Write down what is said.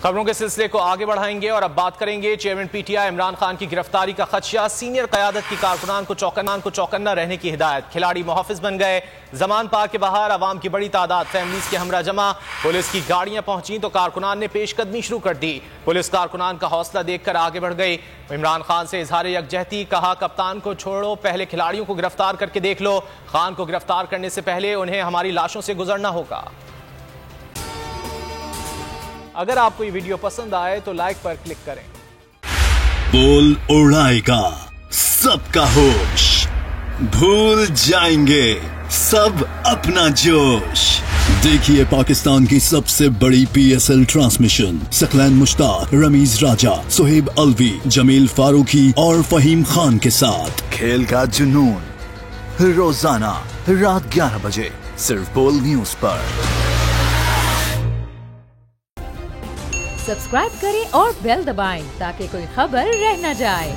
खबरों के सिलसिले को आगे बढ़ाएंगे और अब बात करेंगे चेयरमैन पीटीआई इमरान खान की गिरफ्तारी का खदशा, सीनियर क़यादत की कारकुनान को चौकन्ना रहने की हिदायत। खिलाड़ी मुहाफिज बन गए। जमान पार्क के बाहर आवाम की बड़ी तादाद, फैमिलीज के हमरा जमा। पुलिस की गाड़ियां पहुंची तो कारकुनान ने पेशकदमी शुरू कर दी। पुलिस कारकुनान का हौसला देखकर आगे बढ़ गई। इमरान खान से इजहार यकजहती, कहा कप्तान को छोड़ो, पहले खिलाड़ियों को गिरफ्तार करके देख लो। खान को गिरफ्तार करने से पहले उन्हें हमारी लाशों से गुजरना होगा। अगर आपको ये वीडियो पसंद आए तो लाइक पर क्लिक करें। बोल उड़ाएगा सबका होश, भूल जाएंगे सब अपना जोश। देखिए पाकिस्तान की सबसे बड़ी PSL ट्रांसमिशन सकलैन मुश्ताक, रमीज राजा, सुहेब अलवी, जमील फारूकी और फहीम खान के साथ खेल का जुनून रोजाना रात 11 बजे सिर्फ बोल न्यूज पर। सब्सक्राइब करें और बेल दबाएं ताकि कोई खबर रह न जाए।